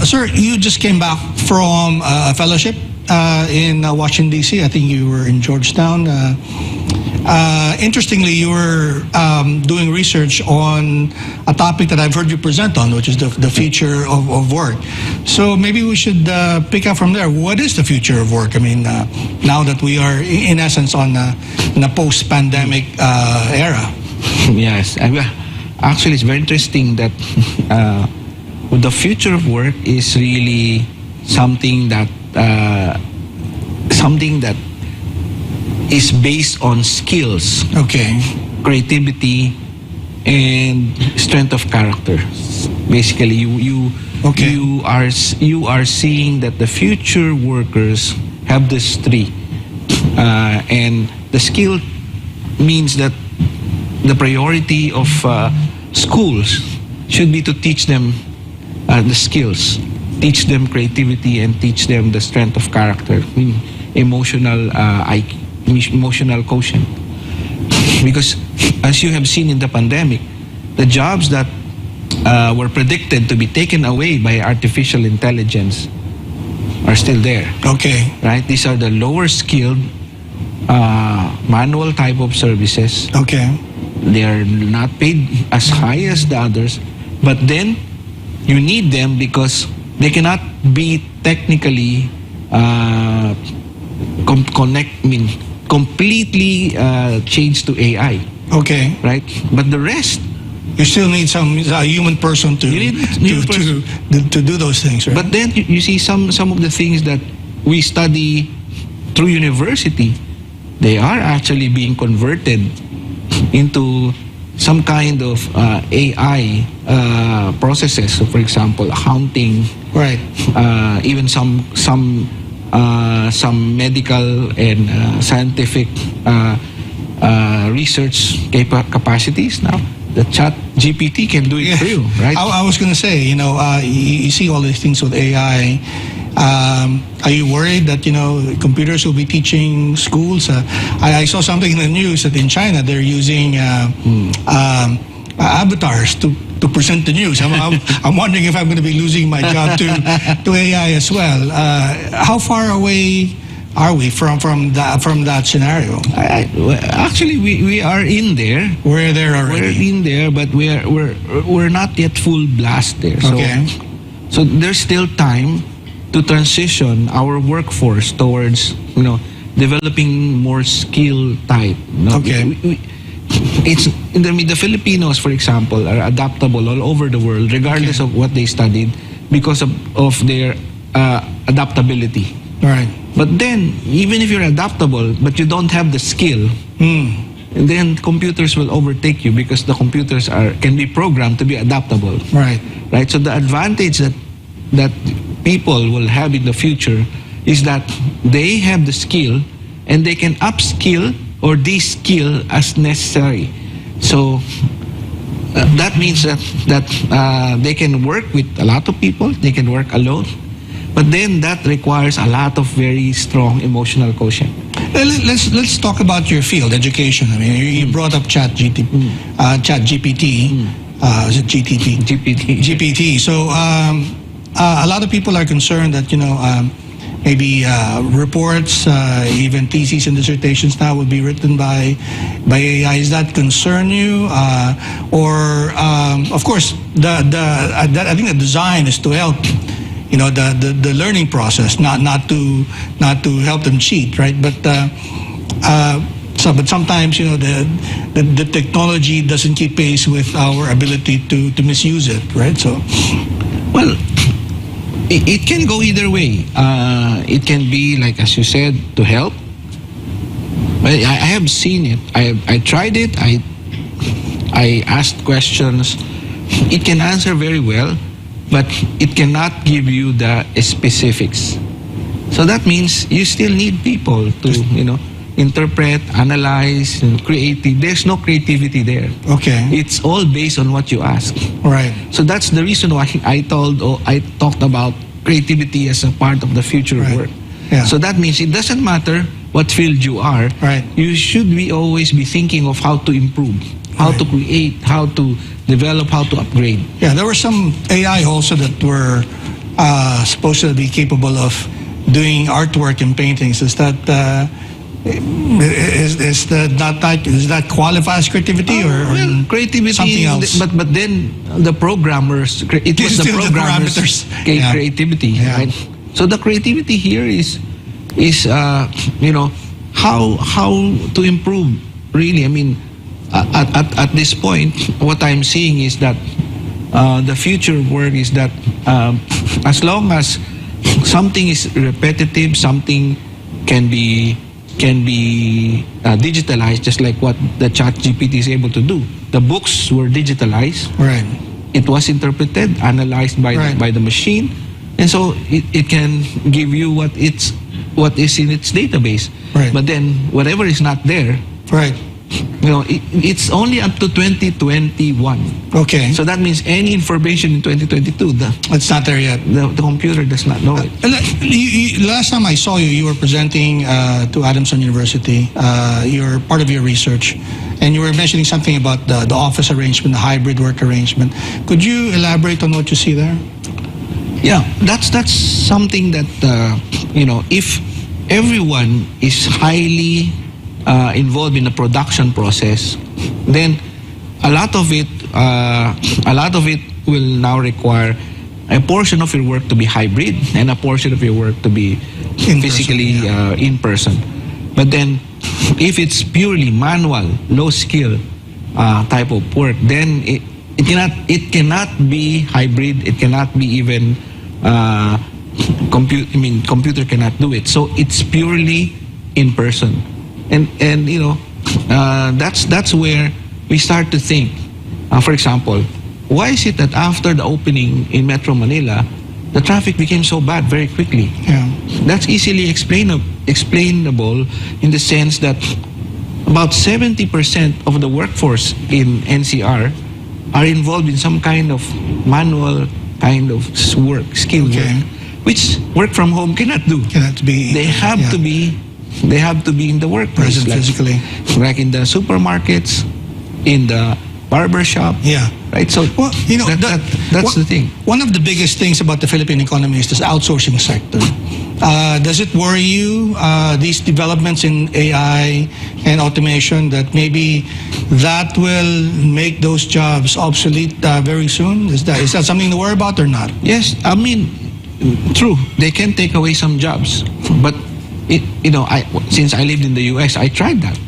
Sir, you just came back from a fellowship in Washington, D.C. I think you were in Georgetown. Interestingly, you were doing research on a topic that I've heard you present on, which is the future of work. So maybe we should pick up from there. What is the future of work? I mean, now that we are, in essence, in a post-pandemic era. Yes. Actually, it's very interesting that the future of work is really something that is based on skills, okay, creativity, and strength of character. Basically, you are seeing that the future workers have these three, and the skill means that the priority of schools should be to teach them the skills, teach them creativity, and teach them the strength of character, emotional quotient. Because as you have seen in the pandemic, the jobs that were predicted to be taken away by artificial intelligence are still there. Okay. Right? These are the lower skilled manual type of services. Okay. They are not paid as high as the others, but then you need them because they cannot be technically completely changed to AI. Okay. Right? But the rest, you still need some human person to do those things, right? But then you see some of the things that we study through university, they are actually being converted into some kind of AI processes. So, for example, accounting, right? Even some medical and scientific research capacities now. The chat GPT can do it for you, right? I was going to say, you see all these things with AI. Are you worried that, computers will be teaching schools? I saw something in the news that in China they're using avatars to present the news. I'm wondering if I'm going to be losing my job to AI as well. How far away are we from that scenario? Actually, we are in there. We're there already. We're in there, but we're not yet full blast there. Okay. So there's still time to transition our workforce towards developing more skill type. Okay. It's the Filipinos, for example, are adaptable all over the world, regardless of what they studied, because of their adaptability. Right. But then, even if you're adaptable, but you don't have the skill, then computers will overtake you because the computers can be programmed to be adaptable. Right. Right. So the advantage that people will have in the future is that they have the skill and they can upskill or de-skill as necessary. So that means that they can work with a lot of people, they can work alone, but then that requires a lot of very strong emotional quotient. Let's talk about your field, education. I mean, you brought up Chat GPT. Is it GTP? GPT. So a lot of people are concerned that maybe reports, even theses and dissertations now will be written by AI. Does that concern you? Or of course, I think the design is to help the learning process, not to help them cheat, right? But but sometimes the technology doesn't keep pace with our ability to misuse it, right? So, well, it can go either way. It can be, like as you said, to help. But I have seen it. I tried it. I asked questions. It can answer very well, but it cannot give you the specifics. So that means you still need people to, interpret, analyze, and creative. There's no creativity there. Okay. It's all based on what you ask. Right. So that's the reason why I talked about creativity as a part of the future of work. Yeah. So that means it doesn't matter what field you are. Right. You should always be thinking of how to improve, how to create, how to develop, how to upgrade. Yeah, there were some AI also that were supposed to be capable of doing artwork and paintings. Is that does that qualify as creativity or well, creativity, something else? But then the programmers, it was the Still the programmers' parameters. creativity, Yeah. right? So the creativity here is how to improve. Really, I mean, at this point, what I'm seeing is that the future work is that as long as something is repetitive, something can be digitalized, just like what the Chat GPT is able to do. The books were digitalized. Right. It was interpreted, analyzed by the machine, and so it can give you what is in its database. Right. But then whatever is not there, Right. It's only up to 2021. Okay. So that means any information in 2022, It's not there yet. the computer does not know it. Last time I saw you, you were presenting to Adamson University. You're part of your research, and you were mentioning something about the office arrangement, the hybrid work arrangement. Could you elaborate on what you see there? Yeah, that's something that if everyone is highly involved in the production process, then a lot of it will now require a portion of your work to be hybrid and a portion of your work to be physically in person. But then, if it's purely manual, low skill type of work, then it cannot be hybrid. It cannot be even computer cannot do it. So it's purely in person. And that's where we start to think. For example, why is it that after the opening in Metro Manila, the traffic became so bad very quickly? Yeah. That's easily explainable in the sense that about 70% of the workforce in NCR are involved in some kind of manual kind of work, skill work, which work from home cannot do. Cannot be. They have to be. They have to be in the workplace, Present physically, like in the supermarkets, in the barber shop. Yeah. Right. So well, that's the thing. One of the biggest things about the Philippine economy is this outsourcing sector. Does it worry you, these developments in AI and automation, that maybe that will make those jobs obsolete very soon? Is that something to worry about or not? Yes, I mean, true. They can take away some jobs, but since I lived in the US, I tried that.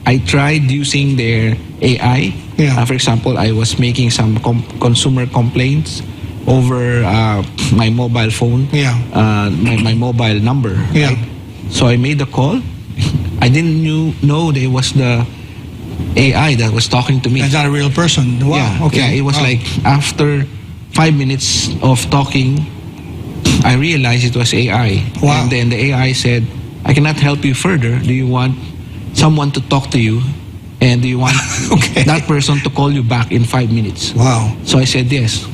I tried using their AI. Yeah. For example, I was making some consumer complaints over my mobile phone, my mobile number. Yeah. Right? So I made a call. I didn't know there was the AI that was talking to me. It's not a real person. Wow. Yeah. Okay. Yeah, it was like after 5 minutes of talking, I realized it was AI. Wow. And then the AI said, I cannot help you further. Do you want someone to talk to you? And do you want that person to call you back in 5 minutes? Wow. So I said yes.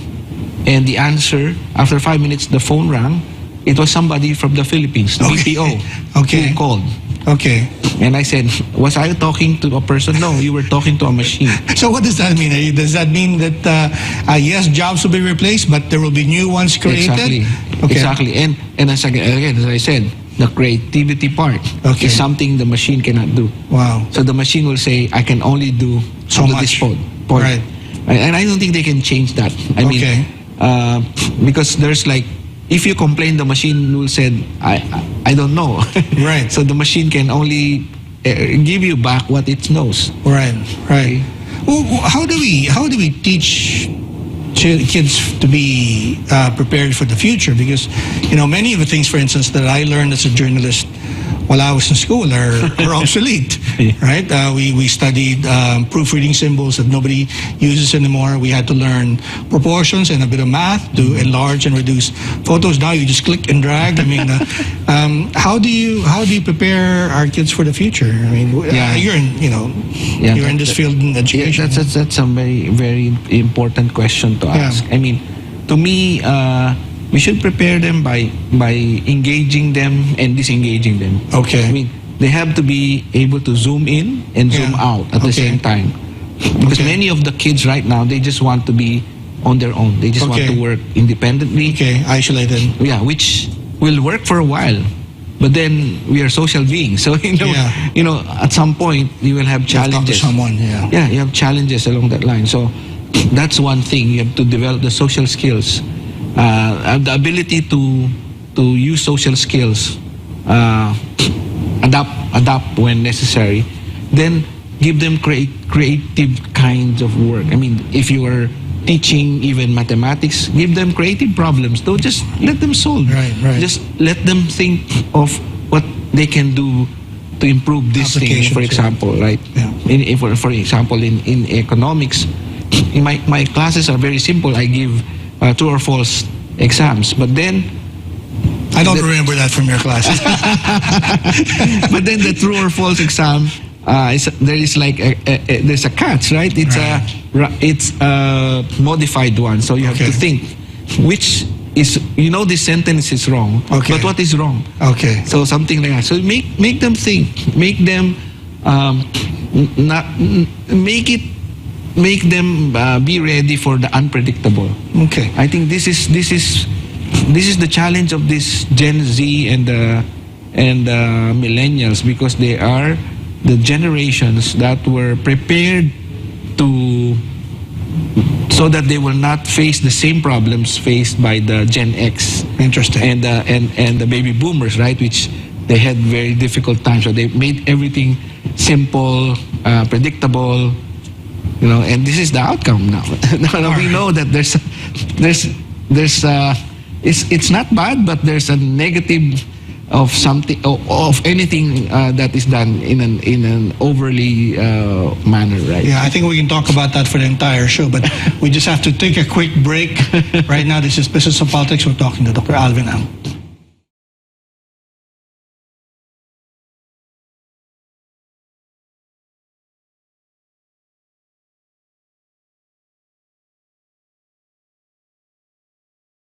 And the answer, after 5 minutes, the phone rang. It was somebody from the Philippines, the BPO, who called. Okay. And I said, was I talking to a person? No, you were talking to a machine. So what does that mean? Does that mean that, yes, jobs will be replaced, but there will be new ones created? Exactly. Okay. Exactly. And as I said, the creativity part is something the machine cannot do. Wow. So the machine will say, I can only do so much. This point. Right. And I don't think they can change that. I mean, because there's like, if you complain, the machine will say, I don't know. Right. So the machine can only give you back what it knows. Right. Right. Well, how do we teach kids to be prepared for the future? Because many of the things, for instance, that I learned as a journalist while I was in school are obsolete, right? We studied proofreading symbols that nobody uses anymore. We had to learn proportions and a bit of math to enlarge and reduce photos. Now you just click and drag. I mean, how do you prepare our kids for the future? I mean, you're in you're in this field in education. Yeah, that's a very, very important question to ask. I mean, to me, we should prepare them by engaging them and disengaging them. Okay. I mean, they have to be able to zoom in and zoom out at the same time. Because many of the kids right now, they just want to be on their own. They just want Okay. to work independently. Okay, isolated. Yeah, which will work for a while. But then we are social beings. So, Yeah. at some point you will have You have to talk to challenges. someone, yeah. Yeah, you have challenges along that line. So that's one thing. You have to develop the social skills, the ability to use social skills, adapt when necessary. Then give them creative kinds of work. I mean, if you are teaching even mathematics, give them creative problems. Don't just let them solve. Right. Just let them think of what they can do to improve this thing. Applications, For yeah. example, right? Yeah. For example, in economics, in my classes are very simple. I give true or false exams, but then I don't remember that from your classes. but then the true or false exam, there is like there's a catch, right? It's a modified one, so you have to think which is this sentence is wrong, Okay. but what is wrong? Okay. So something like that. So make them think, make them make them be ready for the unpredictable. Okay. I think this is the challenge of this Gen Z and millennials, because they are the generations that were prepared so that they will not face the same problems faced by the Gen X. Interesting. And the baby boomers, right? Which they had very difficult times. So they made everything simple, predictable, and this is the outcome now. Now we know that it's not bad, but there's a negative of something, of anything that is done in an overly manner, right? Yeah, I think we can talk about that for the entire show, but we just have to take a quick break. Right now, this is Business of Politics. We're talking to Dr. Alvin Ang.